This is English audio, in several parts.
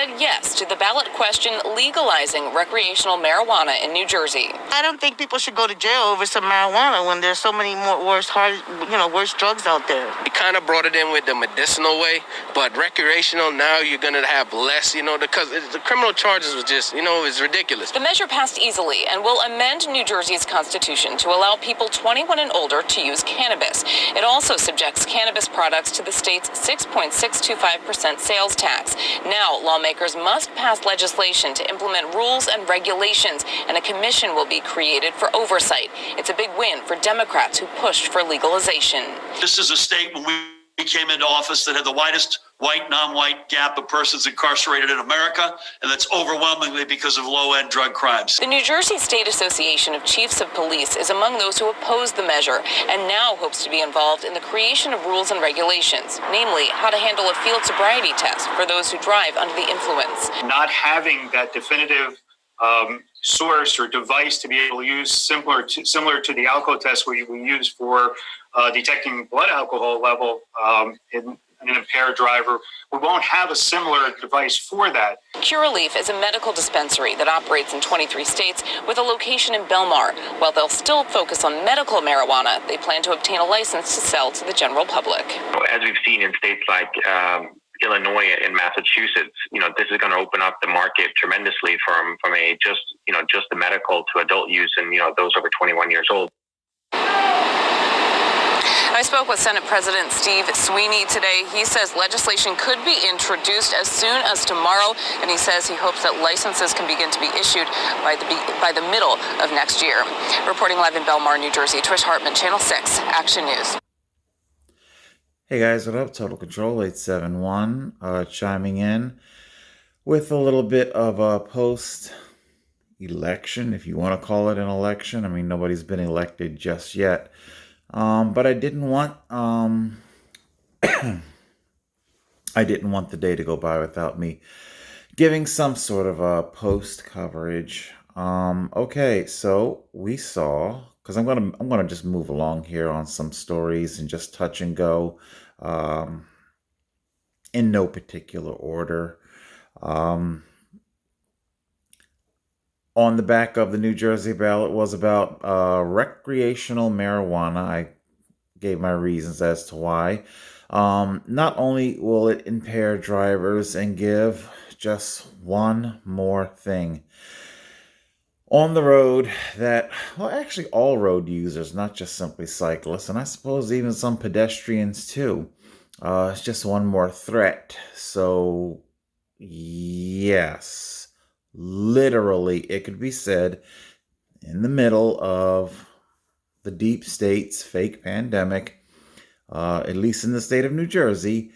said yes to the ballot question legalizing recreational marijuana in New Jersey. I don't think people should go to jail over some marijuana when there's so many more worse drugs out there. We kind of brought it in with the medicinal way, but recreational, now you're going to have less, because the criminal charges was just, it's ridiculous. The measure passed easily and will amend New Jersey's constitution to allow people 21 and older to use cannabis. It also subjects cannabis products to the state's 6.625% sales tax. Now, lawmakers must pass legislation to implement rules and regulations, and a commission will be created for oversight. It's a big win for Democrats who pushed for legalization. This is a state when we came into office that had the widest white, non-white gap of persons incarcerated in America, and that's overwhelmingly because of low-end drug crimes. The New Jersey State Association of Chiefs of Police is among those who oppose the measure and now hopes to be involved in the creation of rules and regulations, namely how to handle a field sobriety test for those who drive under the influence. Not having that definitive source or device to be able to use similar to the alcohol test we use for detecting blood alcohol level in an impaired driver. We won't have a similar device for that. Curaleaf is a medical dispensary that operates in 23 states with a location in Belmar. While they'll still focus on medical marijuana, they plan to obtain a license to sell to the general public. As we've seen in states like Illinois and Massachusetts, this is going to open up the market tremendously from a just the medical to adult use and those over 21 years old. I spoke with Senate President Steve Sweeney today. He says legislation could be introduced as soon as tomorrow, and he says he hopes that licenses can begin to be issued by the middle of next year. Reporting live in Belmar, New Jersey, Trish Hartman, Channel 6, Action News. Hey guys, what up? Total Control 871 chiming in with a little bit of a post-election, if you want to call it an election. I mean, nobody's been elected just yet. But I didn't want I didn't want the day to go by without me giving some sort of a post coverage. Okay, so we saw, because I'm gonna just move along here on some stories and just touch and go in no particular order. On the back of the New Jersey ballot was about recreational marijuana. I gave my reasons as to why. Not only will it impair drivers and give just one more thing. On the road that, well, actually all road users, not just simply cyclists, and I suppose even some pedestrians too. It's just one more threat. So, yes. Literally, it could be said, in the middle of the deep state's fake pandemic, at least in the state of New Jersey,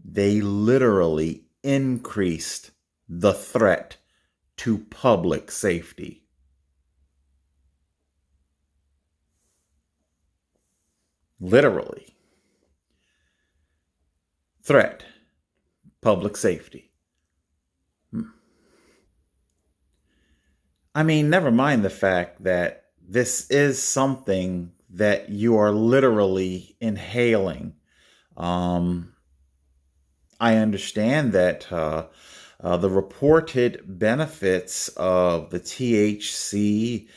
they literally increased the threat to public safety. Literally. Threat. Public safety. I mean, never mind the fact that this is something that you are literally inhaling. I understand that the reported benefits of the THC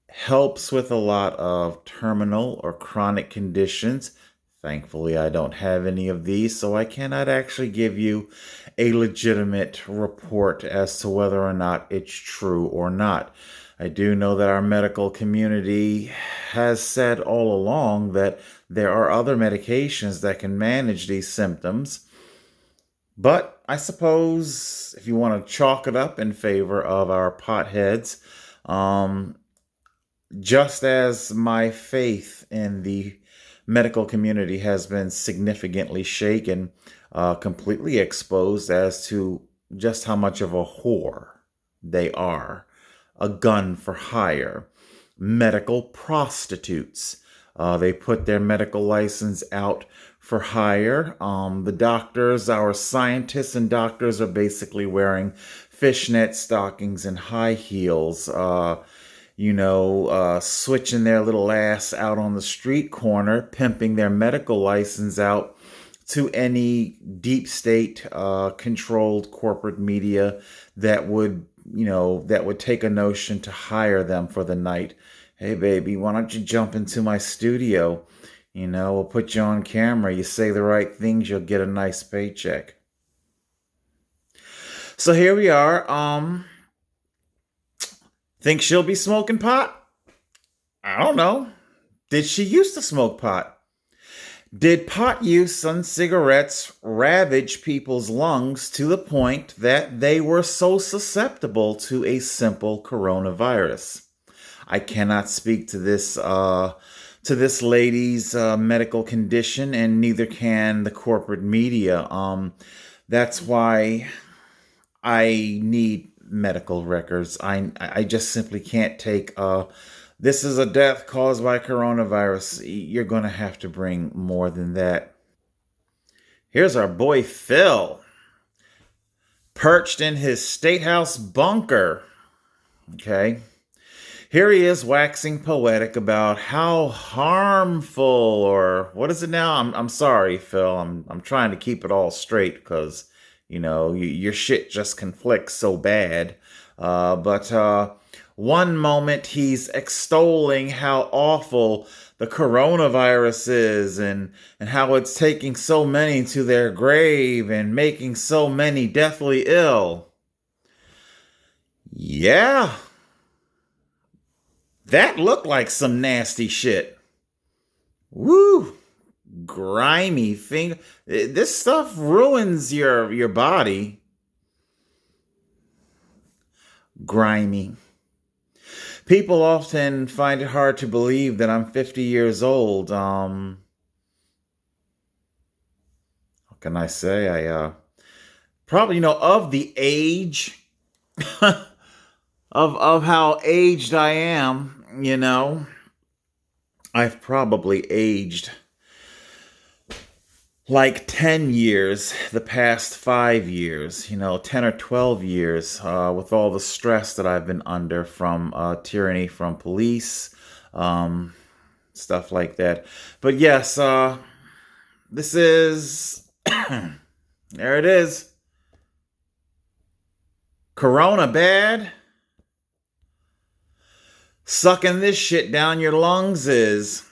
helps with a lot of terminal or chronic conditions. Thankfully, I don't have any of these, so I cannot actually give you a legitimate report as to whether or not it's true or not. I do know that our medical community has said all along that there are other medications that can manage these symptoms. But I suppose if you want to chalk it up in favor of our potheads, just as my faith in the medical community has been significantly shaken, completely exposed as to just how much of a whore they are. A gun for hire. Medical prostitutes. They put their medical license out for hire. The doctors, our scientists and doctors are basically wearing fishnet stockings and high heels, switching their little ass out on the street corner, pimping their medical license out to any deep state controlled corporate media that would, that would take a notion to hire them for the night. Hey, baby, why don't you jump into my studio? We'll put you on camera. You say the right things, you'll get a nice paycheck. So here we are. Think she'll be smoking pot? I don't know. Did she used to smoke pot? Did pot use on cigarettes ravage people's lungs to the point that they were so susceptible to a simple coronavirus? I cannot speak to this lady's medical condition, and neither can the corporate media. That's why I need medical records. I just simply can't take this is a death caused by coronavirus. You're going to have to bring more than that. Here's our boy Phil, perched in his State House bunker. Okay. Here he is waxing poetic about how harmful, or what is it now? I'm sorry, Phil. I'm trying to keep it all straight because, your shit just conflicts so bad. But one moment he's extolling how awful the coronavirus is and how it's taking so many to their grave and making so many deathly ill. Yeah. That looked like some nasty shit. Woo! Grimy finger. This stuff ruins your body. Grimy. People often find it hard to believe that I'm 50 years old. What can I say? I probably, of the age of how aged I am, I've probably aged like 10 years the past 5 years, 10 or 12 years, with all the stress that I've been under from tyranny from police, stuff like that. But yes, this is, there it is. Corona bad. Sucking this shit down your lungs is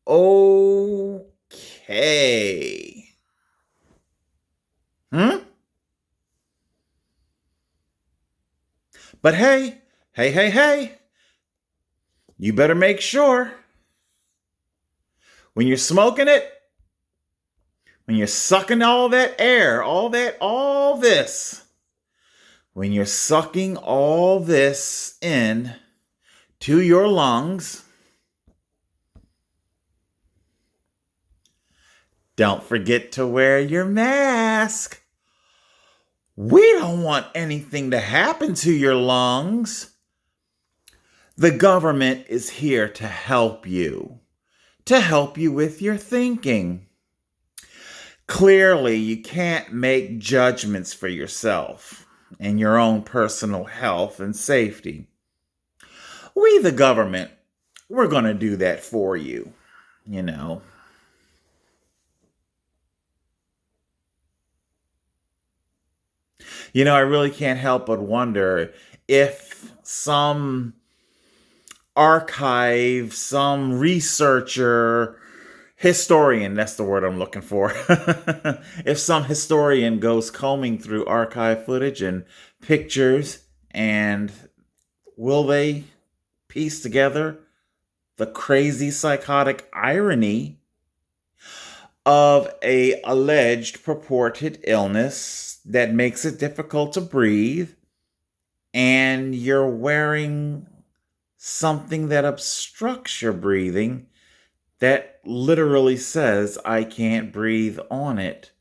okay. But hey, you better make sure when you're smoking it, when you're sucking all that air, all this, when you're sucking all this in to your lungs, don't forget to wear your mask. We don't want anything to happen to your lungs. The government is here to help you with your thinking. Clearly, you can't make judgments for yourself and your own personal health and safety. We, the government, we're going to do that for you, I really can't help but wonder if some archive, some researcher, historian, that's the word I'm looking for. If some historian goes combing through archive footage and pictures, and will they piece together the crazy psychotic irony of a alleged purported illness that makes it difficult to breathe, and you're wearing something that obstructs your breathing that literally says, I can't breathe on it.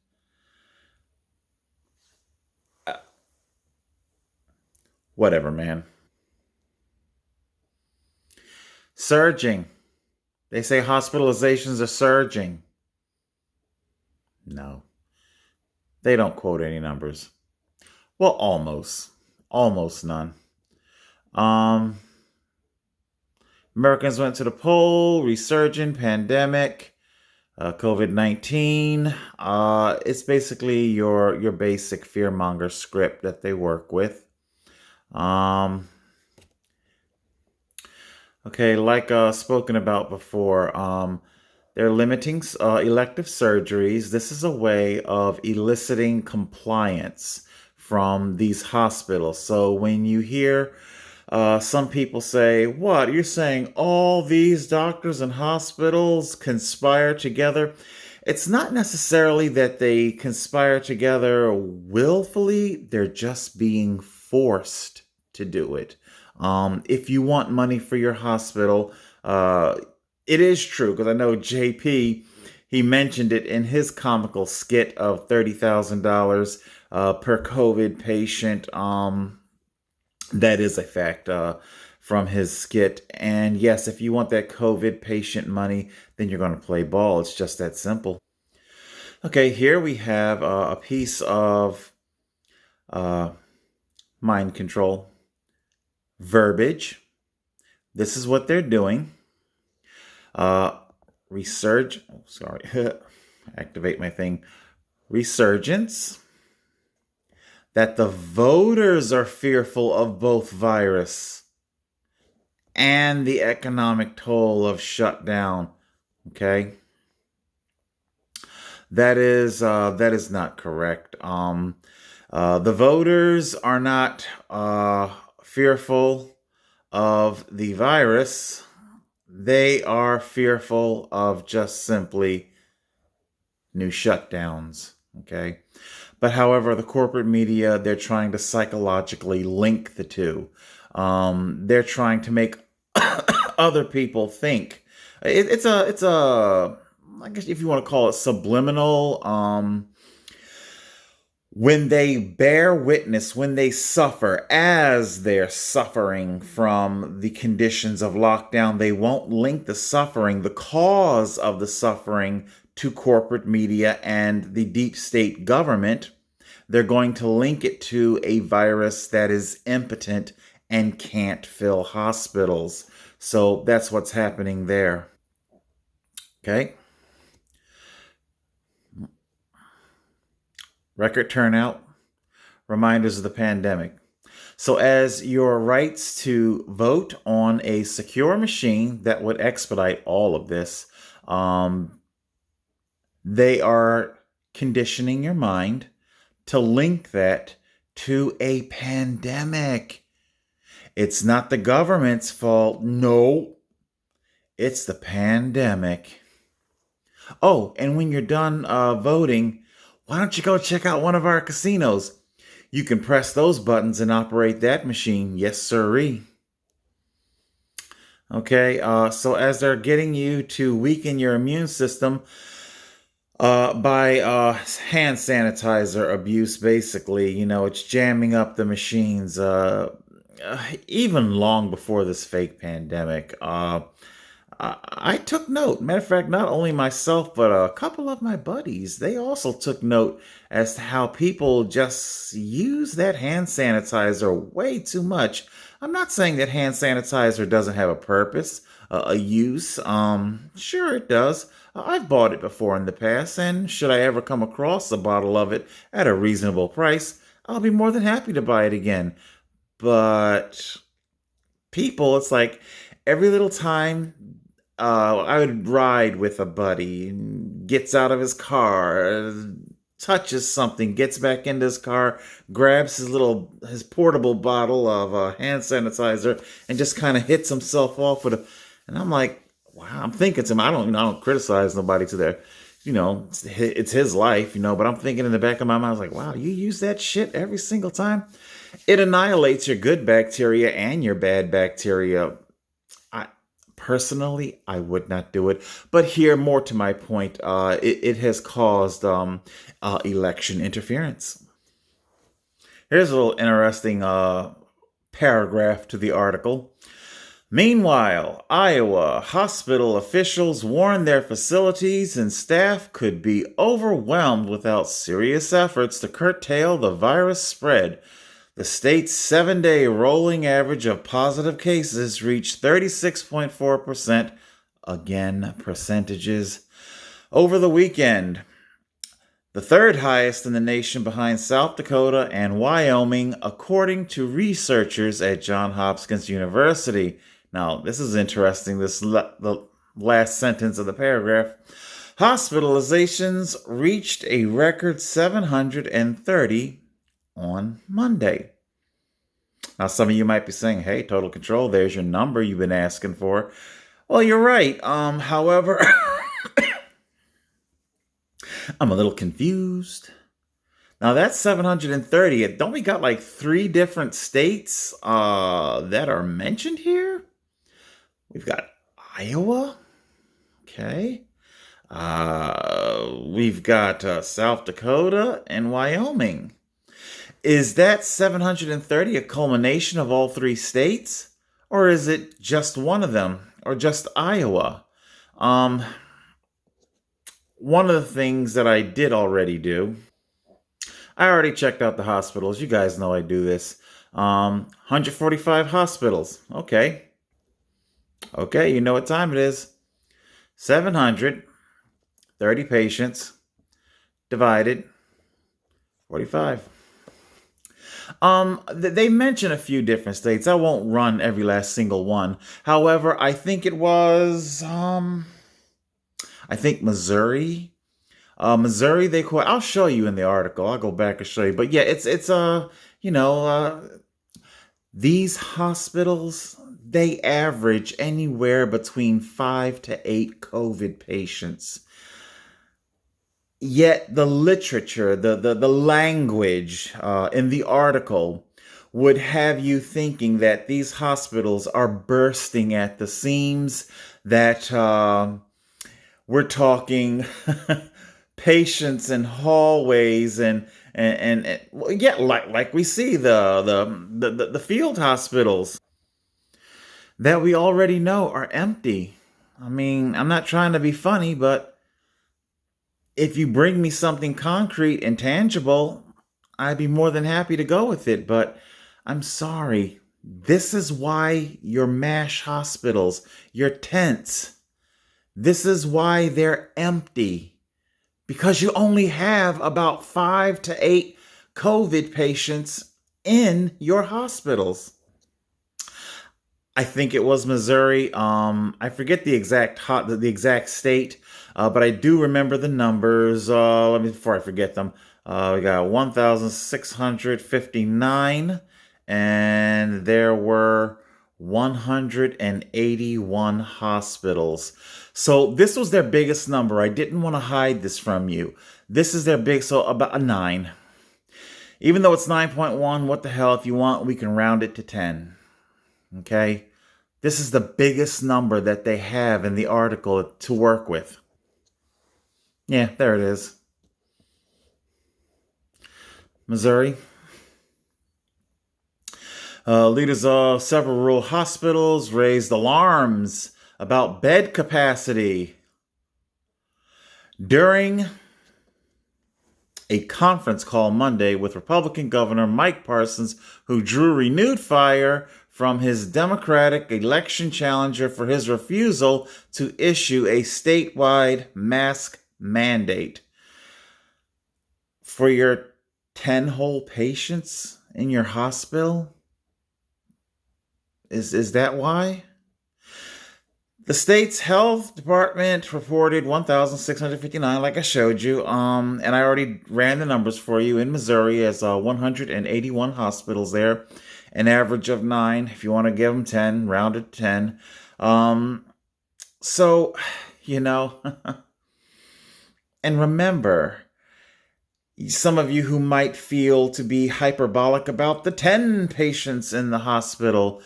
Whatever, man. Surging. They say hospitalizations are surging. No. They don't quote any numbers. Well, almost. Almost none. Americans went to the poll, resurgent pandemic, COVID-19. It's basically your basic fearmonger script that they work with. Okay, like spoken about before, they're limiting elective surgeries. This is a way of eliciting compliance from these hospitals. So when you hear some people say, what? You're saying all these doctors and hospitals conspire together? It's not necessarily that they conspire together willfully, they're just being forced to do it. If you want money for your hospital, it is true, because I know JP, he mentioned it in his comical skit of $30,000 per COVID patient. That is a fact from his skit. And yes, if you want that COVID patient money, then you're going to play ball. It's just that simple. Okay, here we have a piece of mind control verbiage. This is what they're doing. Activate my thing. Resurgence. That the voters are fearful of both virus and the economic toll of shutdown. Okay, that is not correct. The voters are not fearful of the virus. They are fearful of just simply new shutdowns. Okay. But however, the corporate media, they're trying to psychologically link the two. They're trying to make other people think. It's a, I guess if you want to call it subliminal, when they bear witness, when they suffer, as they're suffering from the conditions of lockdown, they won't link the suffering, the cause of the suffering, to corporate media and the deep state government. They're going to link it to a virus that is impotent and can't fill hospitals. So that's what's happening there. Okay. Record turnout. Reminders of the pandemic. So as your rights to vote on a secure machine that would expedite all of this, they are conditioning your mind to link that to a pandemic. It's not the government's fault. No, it's the pandemic. Oh, and when you're done voting, why don't you go check out one of our casinos? You can press those buttons and operate that machine. Yes, sirree. Okay, so as they're getting you to weaken your immune system, by hand sanitizer abuse, basically, it's jamming up the machines. Even long before this fake pandemic, I took note. Matter of fact, not only myself, but a couple of my buddies, they also took note as to how people just use that hand sanitizer way too much. I'm not saying that hand sanitizer doesn't have a purpose, a use. Sure it does. I've bought it before in the past, and should I ever come across a bottle of it at a reasonable price, I'll be more than happy to buy it again. But people, it's like every little time I would ride with a buddy, gets out of his car, touches something, gets back into his car, grabs his portable bottle of hand sanitizer, and just kind of hits himself off with and I'm like, wow, I'm thinking to him, I don't criticize nobody to their, it's his life, but I'm thinking in the back of my mind, I was like, wow, you use that shit every single time? It annihilates your good bacteria and your bad bacteria. Personally, I would not do it. But here, more to my point, it has caused election interference. Here's a little interesting paragraph to the article. Meanwhile, Iowa hospital officials warn their facilities and staff could be overwhelmed without serious efforts to curtail the virus spread. The state's 7-day rolling average of positive cases reached 36.4%, again, percentages, over the weekend. The third highest in the nation behind South Dakota and Wyoming, according to researchers at Johns Hopkins University. Now, this is interesting, the last sentence of the paragraph. Hospitalizations reached a record 730 on Monday. Now, some of you might be saying, hey, Total Control, there's your number you've been asking for. Well, you're right. However, I'm a little confused. Now, that's 730. Don't we got like 3 different states that are mentioned here? We've got Iowa. Okay. We've got South Dakota and Wyoming. Is that 730 a culmination of all 3 states? Or is it just one of them? Or just Iowa? One of the things that I did already do, I already checked out the hospitals. You guys know I do this. 145 hospitals. Okay. Okay, you know what time it is. 730 patients divided 45. They mention a few different states. I won't run every last single one. However, I think it was, I think Missouri. Missouri, they quote, I'll show you in the article. I'll go back and show you. But yeah, it's these hospitals, they average anywhere between 5 to 8 COVID patients. Yet the literature, the language in the article would have you thinking that these hospitals are bursting at the seams, that we're talking patients in hallways and yeah, like we see the field hospitals that we already know are empty. I mean, I'm not trying to be funny, but if you bring me something concrete and tangible, I'd be more than happy to go with it. But I'm sorry. This is why your MASH hospitals, your tents, this is why they're empty. Because you only have about 5 to 8 COVID patients in your hospitals. I think it was Missouri. I forget the exact state. But I do remember the numbers. Before I forget them. We got 1,659, and there were 181 hospitals. So this was their biggest number. I didn't want to hide this from you. This is their so about a 9. Even though it's 9.1, what the hell? If you want, we can round it to 10. Okay? This is the biggest number that they have in the article to work with. Yeah, there it is. Missouri. Leaders of several rural hospitals raised alarms about bed capacity during a conference call Monday with Republican Governor Mike Parsons, who drew renewed fire from his Democratic election challenger for his refusal to issue a statewide mask mandate. For your 10 whole patients in your hospital? Is that why? The state's health department reported 1,659, like I showed you, and I already ran the numbers for you. In Missouri, as 181 hospitals there, an average of 9. If you want to give them 10, round it to 10. So, and remember, some of you who might feel to be hyperbolic about the 10 patients in the hospital,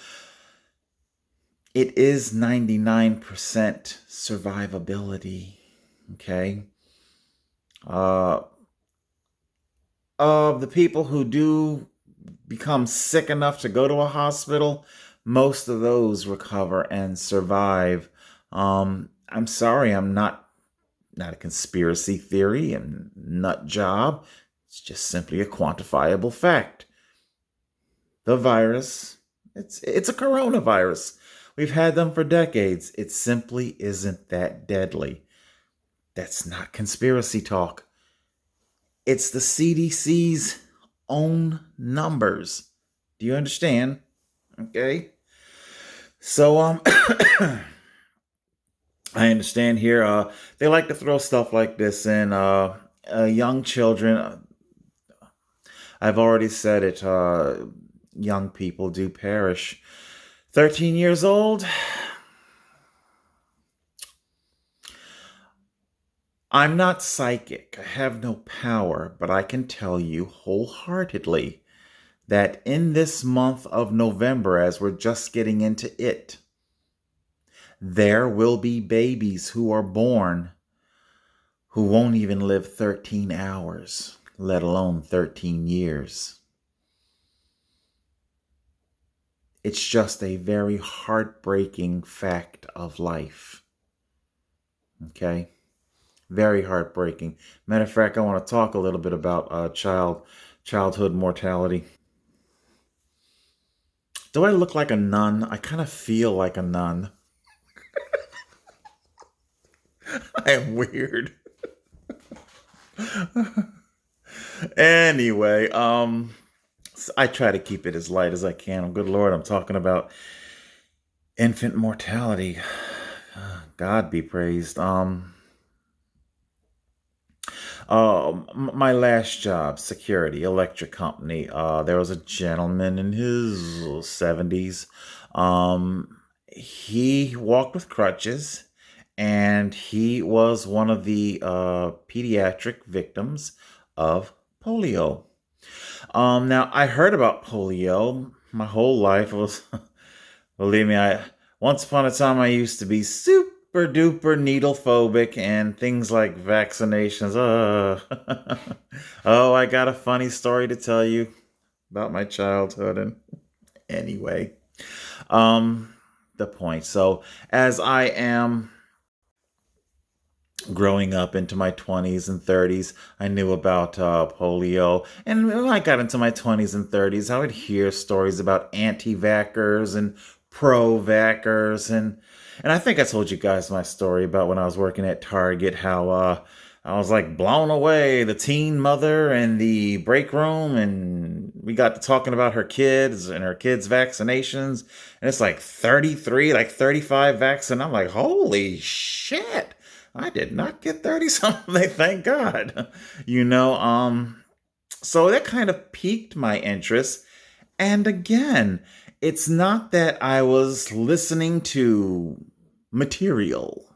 it is 99% survivability, okay? Of the people who do become sick enough to go to a hospital, most of those recover and survive. I'm sorry, I'm not a conspiracy theory and nut job. It's just simply a quantifiable fact. The virus, it's a coronavirus. We've had them for decades. It simply isn't that deadly. That's not conspiracy talk. It's the CDC's own numbers. Do you understand? Okay. So I understand here they like to throw stuff like this in young children. I've already said it. Young people do perish. 13 years old. I'm not psychic. I have no power, but I can tell you wholeheartedly that in this month of November, as we're just getting into it, there will be babies who are born who won't even live 13 hours, let alone 13 years. It's just a very heartbreaking fact of life. Okay? Very heartbreaking. Matter of fact, I want to talk a little bit about childhood mortality. Do I look like a nun? I kind of feel like a nun. I am weird. Anyway, I try to keep it as light as I can. Oh, good Lord, I'm talking about infant mortality. God be praised. My last job, security, electric company. There was a gentleman in his 70s. He walked with crutches, and he was one of the pediatric victims of polio. Now I heard about polio my whole life. It was, believe me, once upon a time I used to be super duper needle phobic and things like vaccinations. Oh, I got a funny story to tell you about my childhood. And anyway, the point. So as I am growing up into my 20s and 30s, I knew about polio. And when I got into my 20s and 30s, I would hear stories about anti-vaxxers and pro-vaxxers. And I think I told you guys my story about when I was working at Target, how I was like blown away, the teen mother in the break room, and we got to talking about her kids and her kids' vaccinations. And it's like 33, like 35 vaccines. I'm like, holy shit. I did not get 30 something, thank God. So that kind of piqued my interest. And again, it's not that I was listening to material.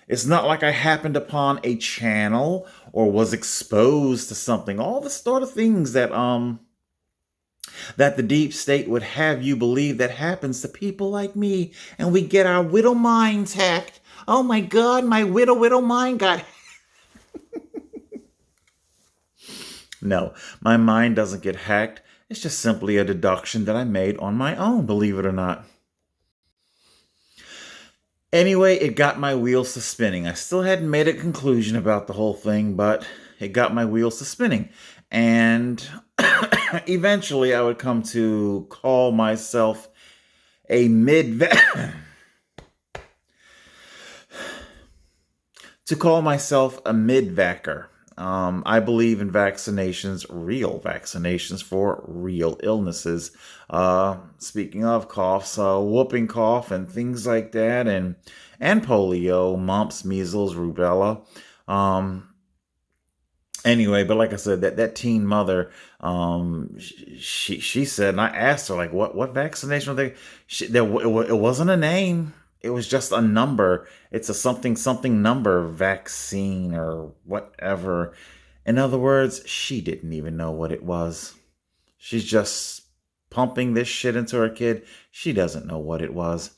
It's not like I happened upon a channel or was exposed to something. All the sort of things that the deep state would have you believe that happens to people like me. And we get our widow minds hacked. Oh my God, my widow mind got... No, my mind doesn't get hacked. It's just simply a deduction that I made on my own, believe it or not. Anyway, it got my wheels to spinning. I still hadn't made a conclusion about the whole thing, but it got my wheels to spinning. And eventually I would come to call myself a mid-vaxxer. I believe in vaccinations, real vaccinations for real illnesses. Speaking of coughs, whooping cough and things like that, and polio, mumps, measles, rubella. Anyway, but like I said, that teen mother, she said, and I asked her, like, what vaccination are they? It wasn't a name. It was just a number. It's a something number vaccine or whatever. In other words, she didn't even know what it was. She's just pumping this shit into her kid. She doesn't know what it was.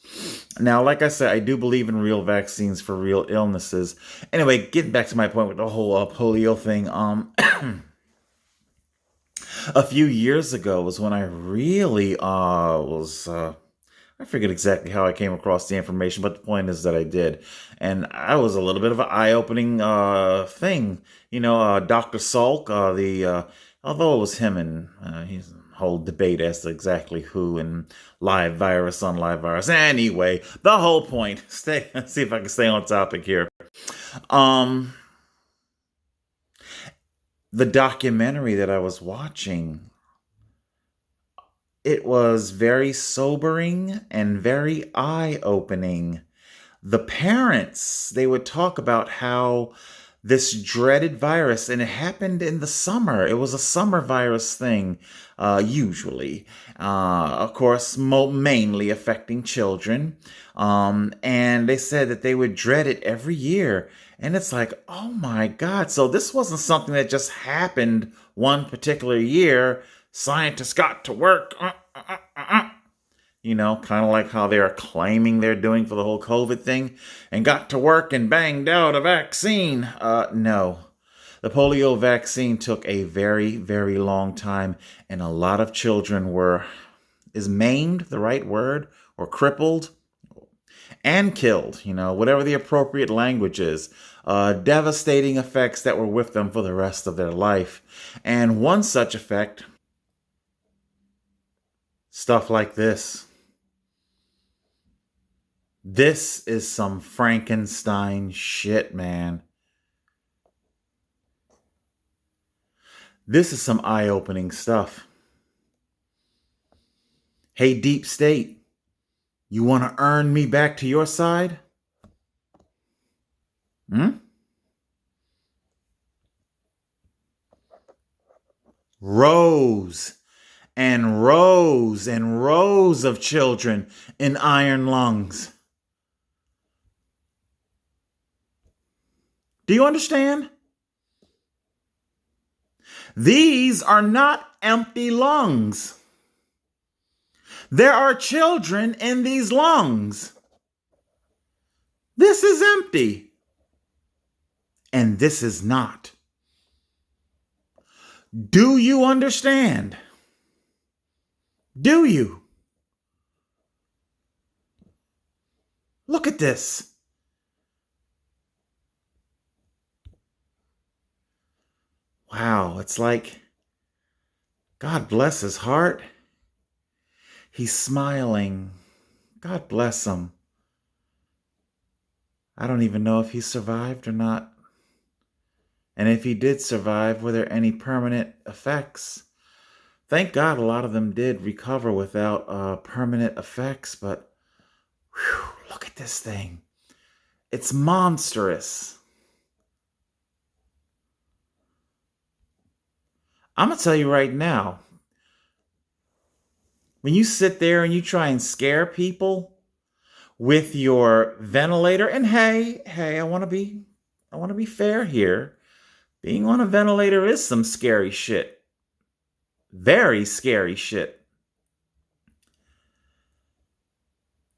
Now, like I said, I do believe in real vaccines for real illnesses. Anyway, getting back to my point with the whole polio thing. A few years ago was when I really I forget exactly how I came across the information, but the point is that I did. And I was a little bit of an eye-opening thing. Dr. Salk, although it was him and whole debate as to exactly who and live virus on live virus. Anyway, the whole point. See if I can stay on topic here. The documentary that I was watching, it was very sobering and very eye-opening. The parents, they would talk about how this dreaded virus, and it happened in the summer. It was a summer virus thing, usually. Of course, mainly affecting children. And they said that they would dread it every year. And it's like, oh my God. So this wasn't something that just happened one particular year. Scientists got to work. You know, kind of like how they're claiming they're doing for the whole COVID thing, and got to work and banged out a vaccine. No. The polio vaccine took a very, very long time, and a lot of children is maimed the right word, or crippled, and killed, you know, whatever the appropriate language is. Devastating effects that were with them for the rest of their life. And one such effect, stuff like this. This is some Frankenstein shit, man. This is some eye-opening stuff. Hey, Deep State, you want to earn me back to your side? Rows and rows and rows of children in iron lungs. Do you understand? These are not empty lungs. There are children in these lungs. This is empty. And this is not. Do you understand? Do you? Look at this. Wow, it's like, God bless his heart. He's smiling. God bless him. I don't even know if he survived or not. And if he did survive, were there any permanent effects? Thank God a lot of them did recover without permanent effects, but whew, look at this thing. It's monstrous. I'm going to tell you right now, when you sit there and you try and scare people with your ventilator, and hey, I want to be fair here. Being on a ventilator is some scary shit. Very scary shit.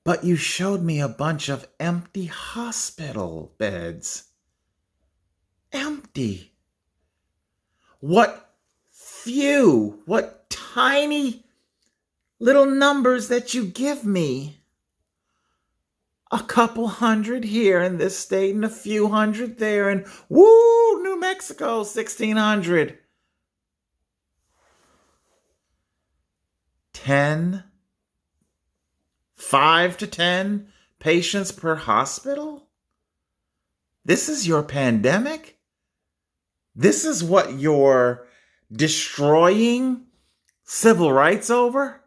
But you showed me a bunch of empty hospital beds. Empty. What tiny little numbers that you give me. A couple hundred here in this state and a few hundred there, and woo, New Mexico, 1,600. 5 to 10 patients per hospital? This is your pandemic? This is what you're destroying civil rights over?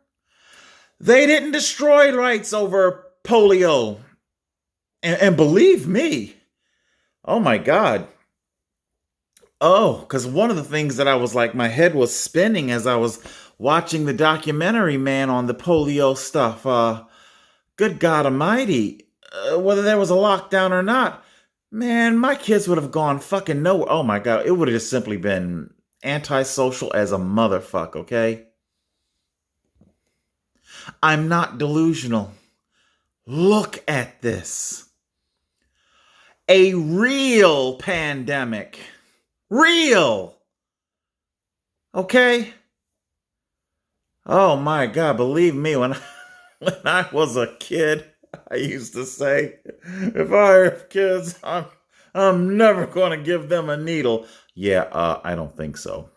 They didn't destroy rights over polio. And believe me, oh my God. Oh, because one of the things that I was like, my head was spinning as I was watching the documentary, man, on the polio stuff. Good God Almighty, whether there was a lockdown or not, man, my kids would have gone fucking nowhere. Oh my God, it would have just simply been antisocial as a motherfucker, okay? I'm not delusional. Look at this. A real pandemic. Real. Okay? Oh my God, believe me, when I was a kid, I used to say, if I have kids, I'm never going to give them a needle. Yeah, I don't think so.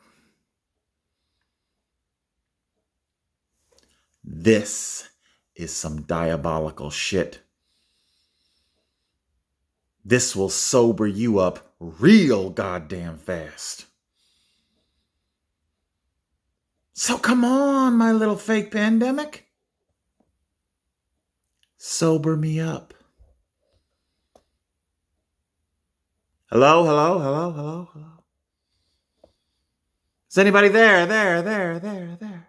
This is some diabolical shit. This will sober you up real goddamn fast. So come on, my little fake pandemic. Sober me up. Hello, hello, hello, hello, hello. Is anybody there? There.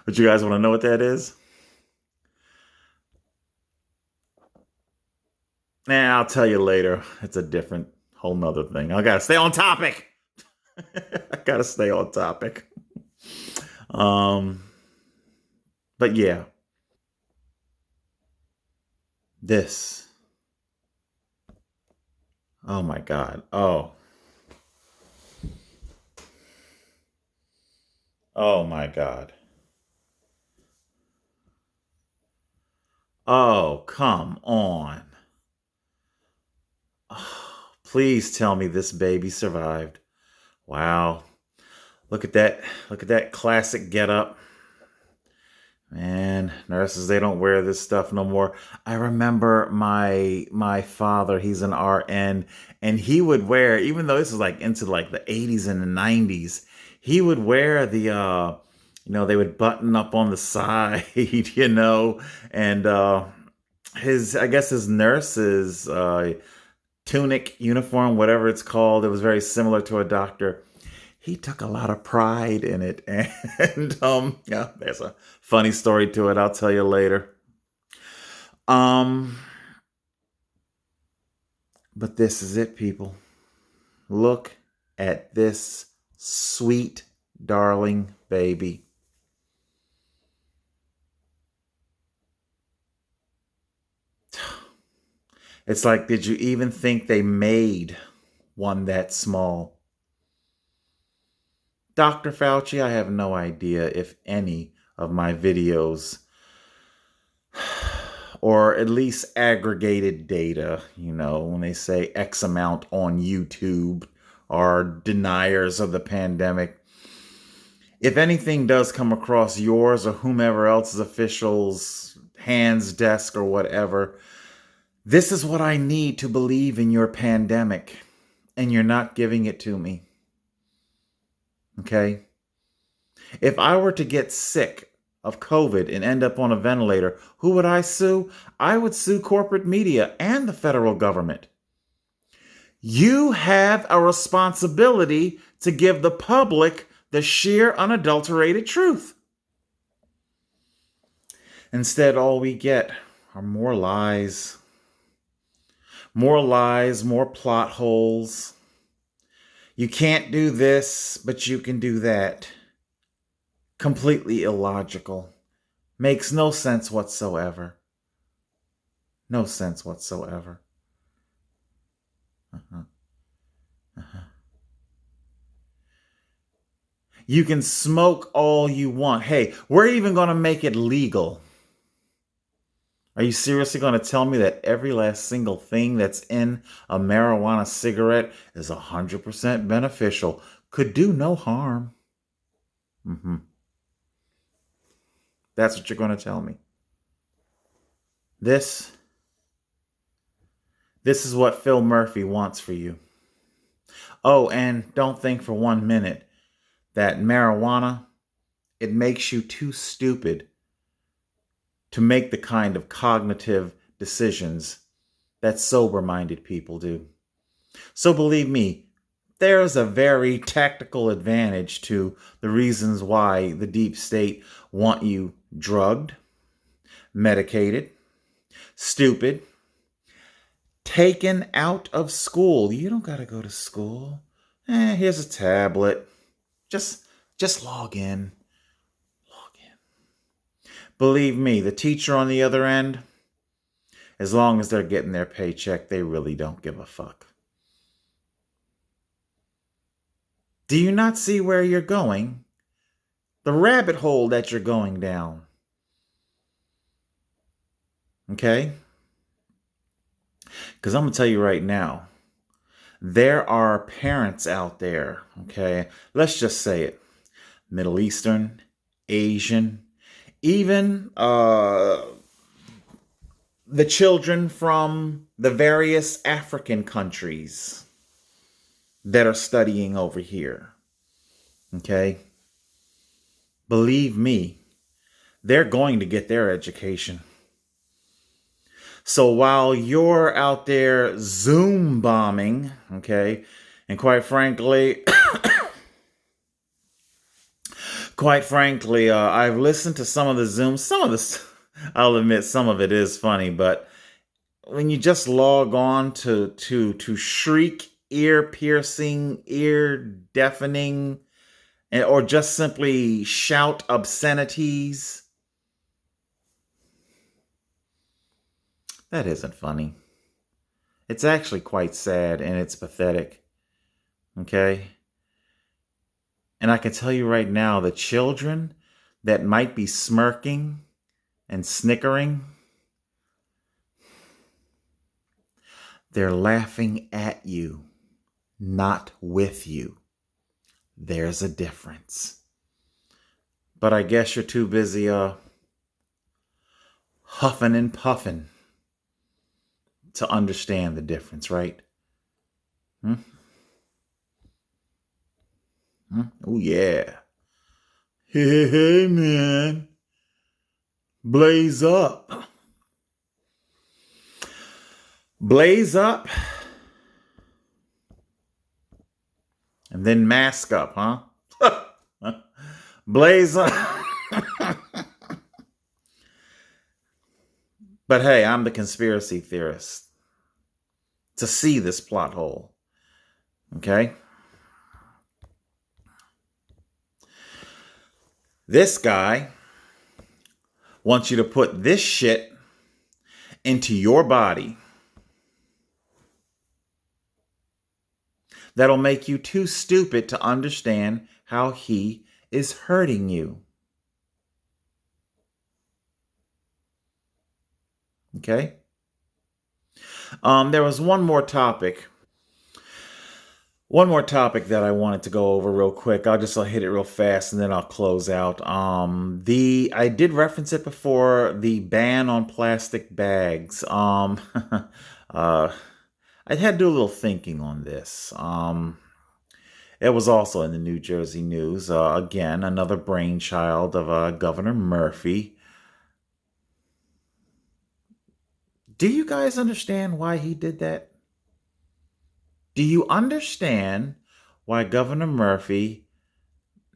But you guys want to know what that is? Nah, I'll tell you later. It's a different, whole nother thing. I gotta stay on topic. I gotta stay on topic. But yeah. This. Oh my God. Oh my God. Oh, come on. Oh, please tell me this baby survived. Wow. Look at that. Look at that classic getup. Man, nurses, they don't wear this stuff no more. I remember my father, he's an RN, and he would wear, even though this is like into like the 80s and the 90s, he would wear the they would button up on the side, and I guess his nurse's tunic, uniform, whatever it's called, it was very similar to a doctor. He took a lot of pride in it. And yeah, there's a funny story to it. I'll tell you later. But this is it, people. Look at this sweet, darling baby. It's like, did you even think they made one that small? Dr. Fauci, I have no idea if any of my videos, or at least aggregated data, when they say X amount on YouTube, are deniers of the pandemic. If anything does come across yours or whomever else's officials' hands, desk, or whatever, this is what I need to believe in your pandemic, and you're not giving it to me. Okay? If I were to get sick of COVID and end up on a ventilator, who would I sue? I would sue corporate media and the federal government. You have a responsibility to give the public the sheer unadulterated truth. Instead, all we get are more lies. More lies, more plot holes. You can't do this, but you can do that. Completely illogical. Makes no sense whatsoever. No sense whatsoever. You can smoke all you want. Hey, we're even going to make it legal. Are you seriously going to tell me that every last single thing that's in a marijuana cigarette is 100% beneficial, could do no harm? That's what you're going to tell me. This is what Phil Murphy wants for you. Oh, and don't think for 1 minute that marijuana, it makes you too stupid to make the kind of cognitive decisions that sober-minded people do. So believe me, there's a very tactical advantage to the reasons why the deep state want you drugged, medicated, stupid, taken out of school. You don't got to go to school. Here's a tablet. Just log in. Believe me, the teacher on the other end, as long as they're getting their paycheck, they really don't give a fuck. Do you not see where you're going? The rabbit hole that you're going down. Okay? Because I'm going to tell you right now, There are parents out there, okay? Let's just say it. Middle Eastern, Asian, even the children from the various African countries that are studying over here. Okay? Believe me, they're going to get their education. So while you're out there Zoom bombing, okay, and quite frankly, I've listened to some of the Zooms. Some of this, I'll admit, some of it is funny, but when you just log on to shriek, ear piercing, ear deafening, or just simply shout obscenities, that isn't funny. It's actually quite sad and it's pathetic. Okay? And I can tell you right now, the children that might be smirking and snickering, they're laughing at you, not with you. There's a difference. But I guess you're too busy huffing and puffing to understand the difference, right? Oh, yeah. Hey, man. Blaze up. Blaze up. And then mask up, huh? Blaze up. But hey, I'm the conspiracy theorist to see this plot hole. Okay? This guy wants you to put this shit into your body that'll make you too stupid to understand how he is hurting you. Okay? There was one more topic that I wanted to go over real quick. I'll hit it real fast and then I'll close out. I did reference it before, the ban on plastic bags. I had to do a little thinking on this. It was also in the New Jersey news. Again, another brainchild of Governor Murphy. Do you guys understand why he did that? Do you understand why Governor Murphy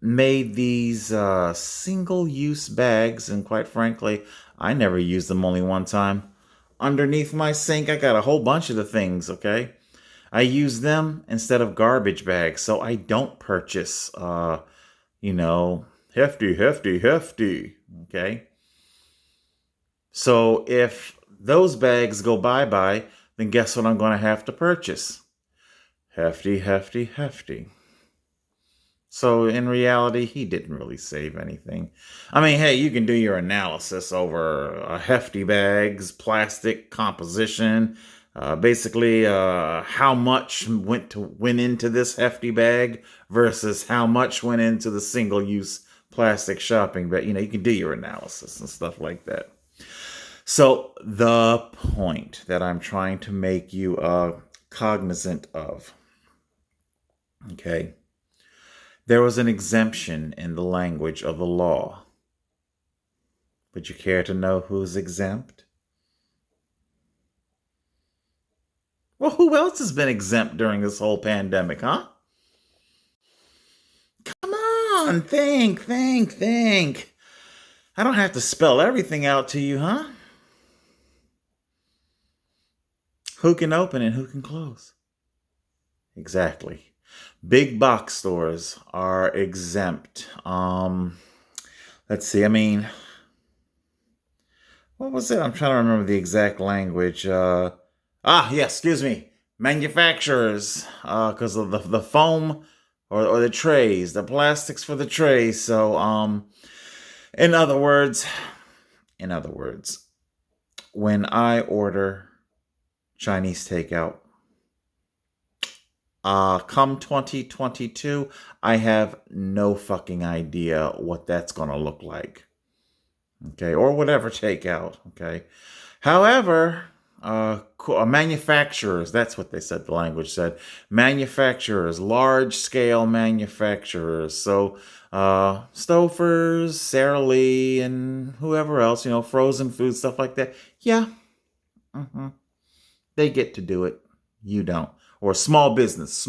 made these single-use bags? And quite frankly, I never used them, only one time. Underneath my sink, I got a whole bunch of the things, okay? I use them instead of garbage bags, so I don't purchase, hefty, okay? So if those bags go bye-bye, then guess what I'm going to have to purchase? Hefty. So in reality, he didn't really save anything. I mean, hey, you can do your analysis over hefty bags, plastic composition, basically how much went into this hefty bag versus how much went into the single-use plastic shopping bag. You can do your analysis and stuff like that. So the point that I'm trying to make you cognizant of, okay, there was an exemption in the language of the law. Would you care to know who's exempt? Well, who else has been exempt during this whole pandemic, huh? Come on, think. I don't have to spell everything out to you, huh? Who can open and who can close? Exactly. Big box stores are exempt. Let's see. I mean, what was it? I'm trying to remember the exact language. Excuse me. Manufacturers, because of the foam or the trays, the plastics for the trays. So, in other words, when I order Chinese takeout, come 2022, I have no fucking idea what that's going to look like. Okay, or whatever takeout. Okay. However, manufacturers, that's what they said, the language said. Manufacturers, large-scale manufacturers. So, Stouffer's, Sara Lee, and whoever else, frozen food, stuff like that. Yeah. They get to do it. You don't. Or small business,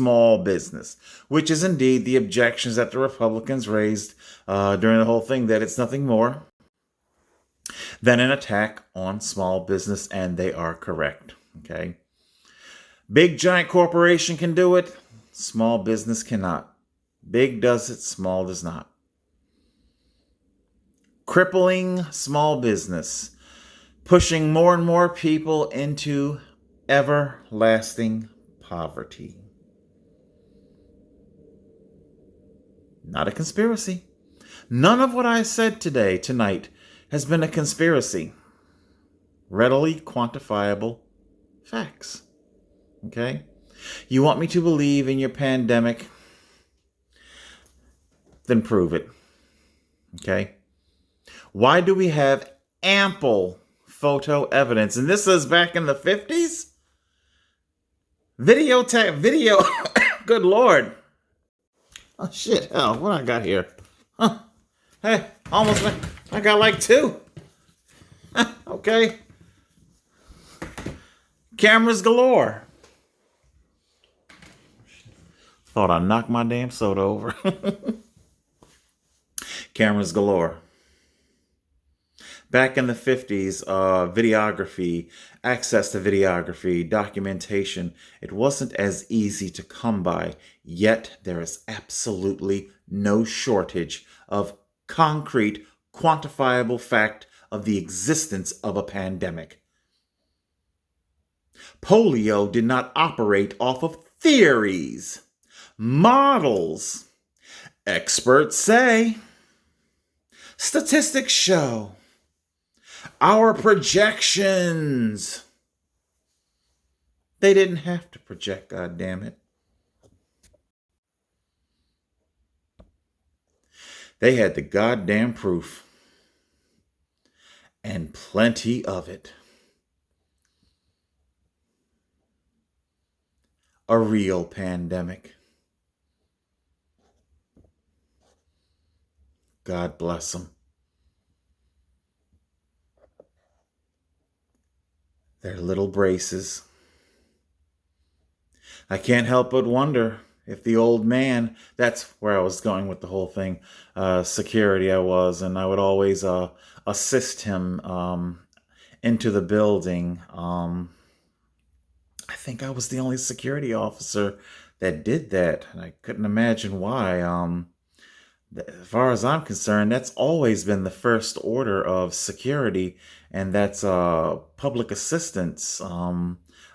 which is indeed the objections that the Republicans raised during the whole thing, that it's nothing more than an attack on small business, and they are correct. Okay. Big giant corporation can do it. Small business cannot. Big does it, small does not. Crippling small business, pushing more and more people into everlasting poverty. Not a conspiracy. None of what I said tonight, has been a conspiracy. Readily quantifiable facts. Okay? You want me to believe in your pandemic? Then prove it. Okay? Why do we have ample photo evidence? And this is back in the 50s? Video, good Lord. Oh shit, hell, what I got here? Huh. Hey, I got like 2. Okay. Cameras galore. Thought I knocked my damn soda over. Cameras galore. Back in the 50s, videography, access to videography, documentation, it wasn't as easy to come by, yet there is absolutely no shortage of concrete, quantifiable fact of the existence of a pandemic. Polio did not operate off of theories, models. Experts say, statistics show, our projections. They didn't have to project, goddammit. They had the goddamn proof. And plenty of it. A real pandemic. God bless them. Their little braces. I can't help but wonder if the old man, that's where I was going with the whole thing, security I was, and I would always assist him into the building. I think I was the only security officer that did that, and I couldn't imagine why. As far as I'm concerned, that's always been the first order of security, and that's public assistance,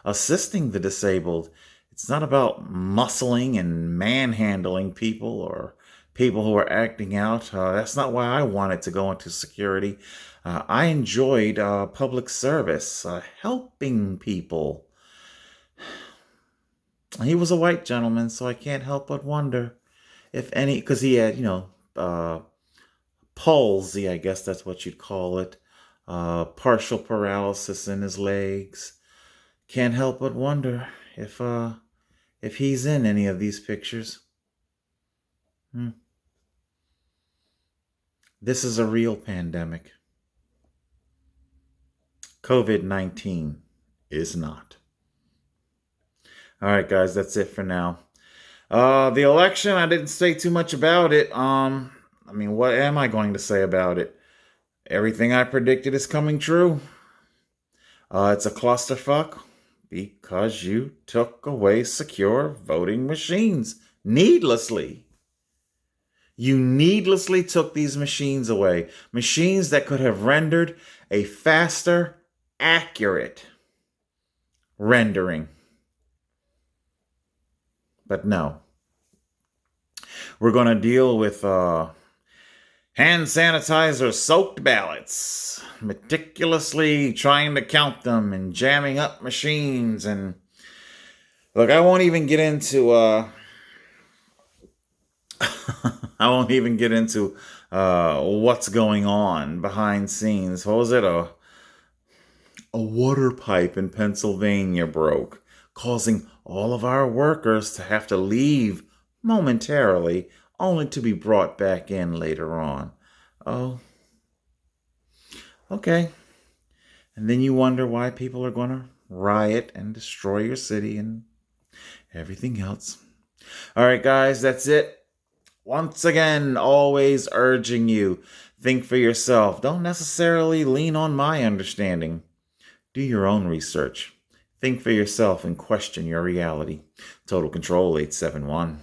assisting the disabled. It's not about muscling and manhandling people or people who are acting out. That's not why I wanted to go into security. I enjoyed public service, helping people. He was a white gentleman, so I can't help but wonder if any, because he had, palsy, I guess that's what you'd call it, partial paralysis in his legs. Can't help but wonder if he's in any of these pictures. This is a real pandemic. COVID-19 is not. All right, guys, that's it for now. The election, I didn't say too much about it. What am I going to say about it? Everything I predicted is coming true. It's a clusterfuck because you took away secure voting machines needlessly. You needlessly took these machines away. Machines that could have rendered a faster, accurate rendering. But no. We're going to deal with hand sanitizer soaked ballots, meticulously trying to count them and jamming up machines and Look, I won't even get into I won't even get into what's going on behind scenes. What was it? A water pipe in Pennsylvania broke, causing all of our workers to have to leave momentarily, only to be brought back in later on. Oh, okay. And then you wonder why people are going to riot and destroy your city and everything else. All right, guys, that's it. Once again, always urging you, think for yourself. Don't necessarily lean on my understanding. Do your own research. Think for yourself and question your reality. Total Control 871.